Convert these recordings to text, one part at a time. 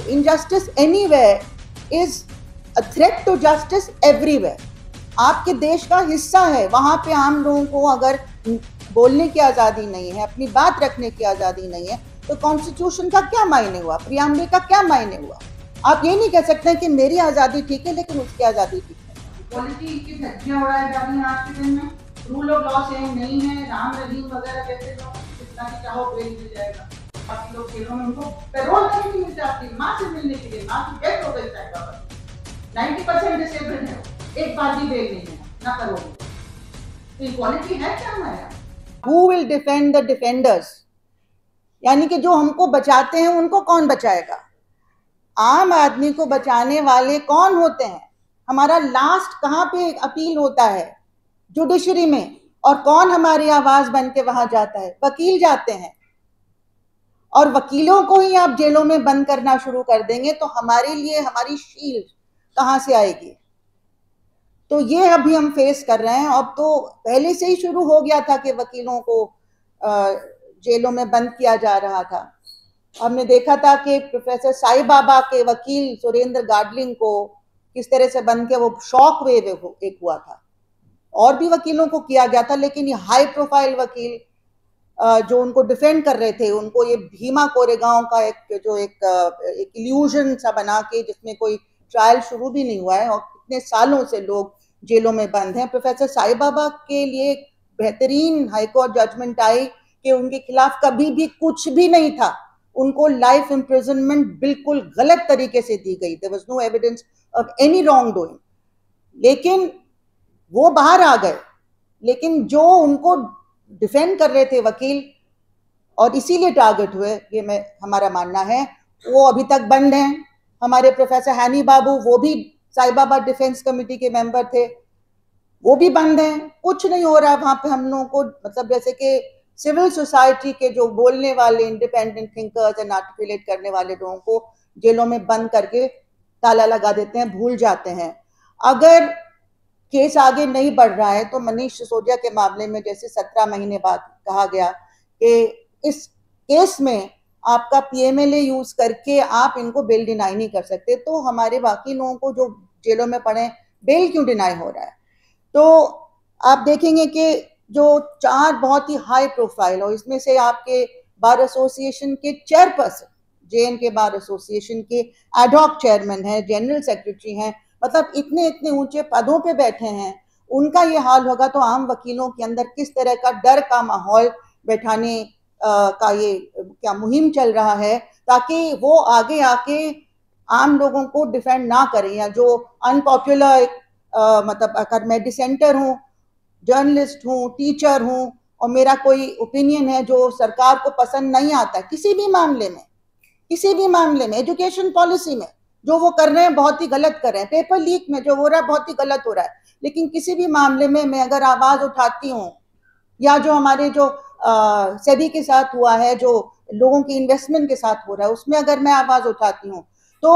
Injustice anywhere is a threat to justice everywhere. आपके देश का हिस्सा है, वहां पे आम लोगों को अगर बोलने की आज़ादी नहीं है, अपनी बात रखने की आज़ादी नहीं है, तो कॉन्स्टिट्यूशन का क्या मायने हुआ, प्रियम्बल का क्या मायने हुआ? आप ये नहीं कह सकते कि मेरी आज़ादी ठीक है लेकिन उसकी आज़ादी ठीक है। इक्वालिटी की धज्जियां उड़ाई जा रही हैं आज के दिन में, रूल ऑफ लॉ सेम नहीं है, राम रहीम वगैरह कहते लोग कितना भी चाहो बेल मिल जाएगा। बाकी लोग जेलों में उनको पैरोल तक नहीं मिल जाती, माँ से मिलने के लिए, माँ की डेथ हो गई साइबर 90% डिसेबल्ड है, एक बार भी बेल नहीं है ना पैरोल। तो इक्वालिटी है क्या हमारे यहाँ? Who will defend the defenders? यानी कि जो हमको बचाते हैं उनको कौन बचाएगा? आम आदमी को बचाने वाले कौन होते हैं? हमारा लास्ट कहाँ पे अपील होता है? जुडिशरी में। और कौन हमारी आवाज बन के वहां जाता है? वकील जाते हैं। और वकीलों को ही आप जेलों में बंद करना शुरू कर देंगे तो हमारे लिए हमारी शील्ड कहां से आएगी? तो ये अभी हम फेस कर रहे हैं। अब तो पहले से ही शुरू हो गया था कि वकीलों को जेलों में बंद किया जा रहा था। हमने देखा था कि प्रोफेसर साई बाबा के वकील सुरेंद्र गाडलिंग को किस तरह से बंद के वो शॉक वेव एक हुआ था। और भी वकीलों को किया गया था, लेकिन ये हाई प्रोफाइल वकील जो उनको डिफेंड कर रहे थे, उनको ये भीमा कोरेगांव का एक इल्यूजन सा बना के, जिसमें कोई ट्रायल शुरू भी नहीं हुआ है और कितने सालों से लोग जेलों में बंद हैं। प्रोफेसर साई बाबा के लिए बेहतरीन हाईकोर्ट जजमेंट आई कि उनके खिलाफ कभी भी कुछ भी नहीं था, उनको लाइफ इम्प्रिजनमेंट बिल्कुल गलत तरीके से दी गई। There was no evidence of any wrongdoing, लेकिन वो बाहर आ गए। लेकिन जो उनको डिफेंड कर रहे थे वकील और इसीलिए टारगेट हुए, ये हमारा मानना है, वो अभी तक बंद हैं। हमारे प्रोफेसर हैनी बाबू, वो भी साई बाबा डिफेंस कमेटी के मेंबर थे, वो भी बंद हैं। कुछ नहीं हो रहा वहां पे हम लोगों को, मतलब जैसे कि सिविल सोसाइटी के जो बोलने वाले इंडिपेंडेंट थिंकर्स एंड आर्टिकुलेट करने वाले लोगों को जेलों में बंद करके ताला लगा देते हैं, भूल जाते हैं। अगर केस आगे नहीं बढ़ रहा है तो मनीष सिसोदिया के मामले में जैसे 17 महीने बाद कहा गया कि इस केस में आपका पीएमएलए यूज करके आप इनको बेल डिनाई नहीं कर सकते, तो हमारे बाकी लोगों को जो जेलों में पड़े बेल क्यों डिनाई हो रहा है? तो आप देखेंगे कि जो 4 बहुत ही हाई प्रोफाइल, और इसमें से आपके बार एसोसिएशन के चेयरपर्सन, जेएन के बार एसोसिएशन के एडहॉक चेयरमैन हैं, जनरल सेक्रेटरी हैं, मतलब इतने इतने ऊंचे पदों पे बैठे हैं, उनका ये हाल होगा तो आम वकीलों के अंदर किस तरह का डर का माहौल बैठाने का ये क्या मुहिम चल रहा है, ताकि वो आगे आके आम लोगों को डिफेंड ना करें। या जो अनपॉपुलर, मतलब अगर मैं डिसेंटर हूँ, जर्नलिस्ट हूँ, टीचर हूँ, और मेरा कोई ओपिनियन है जो सरकार को पसंद नहीं आता, किसी भी मामले में, एजुकेशन पॉलिसी में जो वो कर रहे हैं बहुत ही गलत कर रहे हैं, पेपर लीक में जो हो रहा है बहुत ही गलत हो रहा है, लेकिन किसी भी मामले में मैं अगर आवाज उठाती हूँ, या जो हमारे जो सेबी के साथ हुआ है, जो लोगों की इन्वेस्टमेंट के साथ हो रहा है, उसमें अगर मैं आवाज उठाती हूँ तो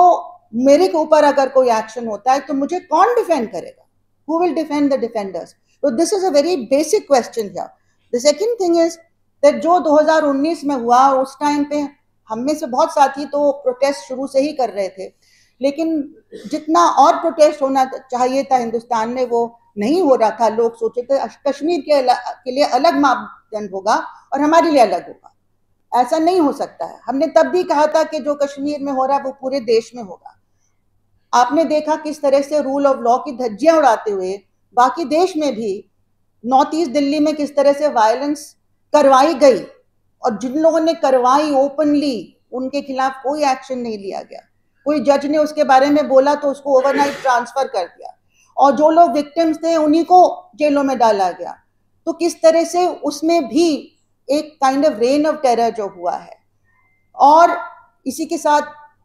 मेरे के ऊपर अगर कोई एक्शन होता है तो मुझे कौन डिफेंड करेगा? Who will defend the defenders? So this is a very basic question here. The second thing is that जो 2019 में हुआ, उस टाइम पे हम में से बहुत साथी तो प्रोटेस्ट शुरू से ही कर रहे थे, लेकिन जितना और प्रोटेस्ट होना चाहिए था हिंदुस्तान में वो नहीं हो रहा था। लोग सोचे थे कश्मीर के लिए अलग मापदंड होगा और हमारे लिए अलग होगा। ऐसा नहीं हो सकता है। हमने तब भी कहा था कि जो कश्मीर में हो रहा है वो पूरे देश में होगा। आपने देखा किस तरह से रूल ऑफ लॉ की धज्जियां उड़ाते हुए बाकी देश में भी, नॉर्थ ईस्ट दिल्ली में किस तरह से वायलेंस करवाई गई, और जिन लोगों ने करवाई ओपनली उनके खिलाफ कोई एक्शन नहीं लिया गया। कोई जज ने उसके बारे में बोला तो उसको ओवरनाइट ट्रांसफर कर दिया, और जो लोग विक्टिम्स थे उन्हीं को जेलों में डाला गया। तो किस तरह से उसमें भी एक kind of rain of terror जो हुआ है, और इसी के साथ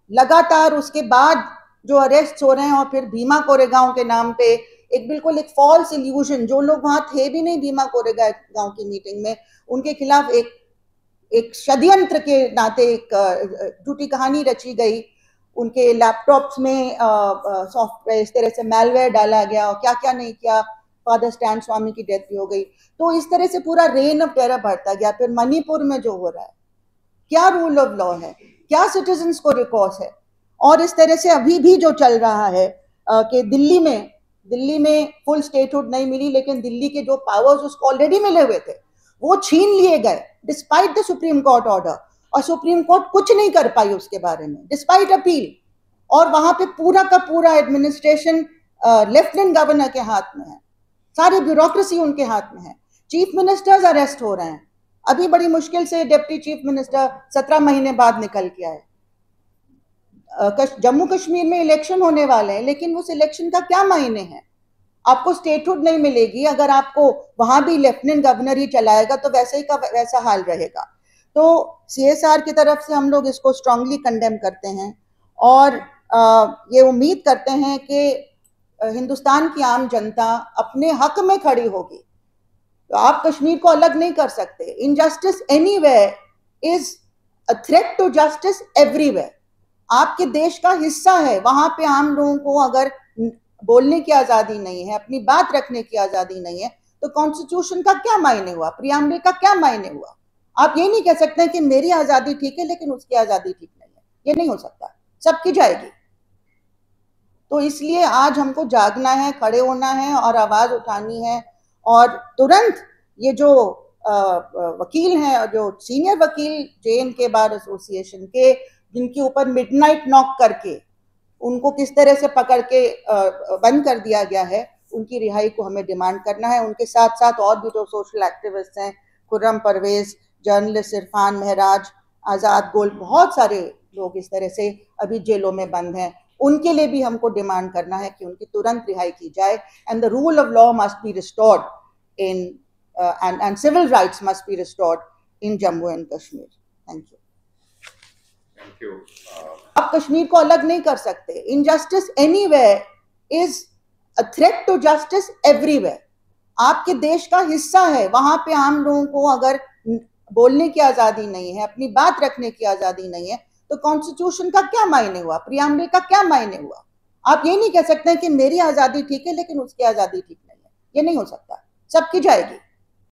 लगातार उसके बाद जो अरेस्ट हो रहे हैं, और फिर भीमा कोरेगांव के नाम पे एक बिल्कुल एक फॉल्स इल्यूजन, जो लोग वहां थे भी नहीं भीमा कोरेगांव की मीटिंग में, उनके खिलाफ एक षड्यंत्र के नाते एक झूठी कहानी रची गई। उनके लैपटॉप्स में सॉफ्टवेयर इस तरह से मैलवेयर डाला गया, और क्या क्या नहीं किया। फादर स्टैन स्वामी की डेथ भी हो गई। तो इस तरह से पूरा रेन ऑफ टेरर बढ़ता गया। फिर मणिपुर में जो हो रहा है, क्या रूल ऑफ लॉ है, क्या सिटीजन्स को रिकॉर्स है? और इस तरह से अभी भी जो चल रहा है कि दिल्ली में फुल स्टेटहुड नहीं मिली, लेकिन दिल्ली के जो पावर्स उसको ऑलरेडी मिले हुए थे वो छीन लिए गए despite the supreme court order, और सुप्रीम कोर्ट कुछ नहीं कर पाई उसके बारे में डिस्पाइट अपील। और वहां पे पूरा का पूरा एडमिनिस्ट्रेशन लेफ्टिनेंट गवर्नर के हाथ में है, सारी ब्यूरोक्रेसी उनके हाथ में है। चीफ मिनिस्टर्स अरेस्ट हो रहे हैं, अभी बड़ी मुश्किल से डिप्टी चीफ मिनिस्टर 17 महीने बाद निकल के आए। जम्मू कश्मीर में इलेक्शन होने वाले हैं, लेकिन उस इलेक्शन का क्या मायने हैं? आपको स्टेटहुड नहीं मिलेगी अगर आपको वहां भी लेफ्टिनेंट गवर्नर ही चलाएगा, तो वैसे ही का वैसा हाल रहेगा। तो सीएसआर की तरफ से हम लोग इसको स्ट्रांगली कंडेम करते हैं और ये उम्मीद करते हैं कि हिंदुस्तान की आम जनता अपने हक में खड़ी होगी। तो आप कश्मीर को अलग नहीं कर सकते। Injustice anywhere is a threat to justice everywhere. आपके देश का हिस्सा है, वहां पे आम लोगों को अगर बोलने की आजादी नहीं है, अपनी बात रखने की आजादी नहीं है, तो कॉन्स्टिट्यूशन का क्या मायने हुआ, प्रियम्बल का क्या मायने हुआ? आप ये नहीं कह सकते कि मेरी आजादी ठीक है लेकिन उसकी आजादी ठीक नहीं है, ये नहीं हो सकता, सबकी जाएगी। तो इसलिए आज हमको जागना है, खड़े होना है और आवाज उठानी है, और तुरंत ये जो वकील हैं, जो सीनियर वकील जे.एन.के बार एसोसिएशन के, जिनके ऊपर मिडनाइट नॉक करके उनको किस तरह से पकड़ के बंद कर दिया गया है, उनकी रिहाई को हमें डिमांड करना है। उनके साथ साथ और भी जो सोशल एक्टिविस्ट हैं, खुर्रम परवेज, जर्नलिस्ट इरफान महराज, आज़ाद गोल्ड, बहुत सारे लोग इस तरह से अभी जेलों में बंद हैं, उनके लिए भी हमको डिमांड करना है कि उनकी तुरंत रिहाई की जाए। And the rule of law must be restored in and civil rights must be restored in Jammu and Kashmir. Thank you. Thank you. आप कश्मीर को अलग नहीं कर सकते। Injustice anywhere is a threat to justice everywhere. आपके देश का हिस्सा है, वहां पे आम लोगों को अगर बोलने की आजादी नहीं है, अपनी बात रखने की आजादी नहीं है, तो कॉन्स्टिट्यूशन का क्या मायने हुआ, प्रियम्बल का क्या मायने हुआ? आप ये नहीं कह सकते कि मेरी आजादी ठीक है लेकिन उसकी आजादी ठीक नहीं है, ये नहीं हो सकता, सबकी जाएगी।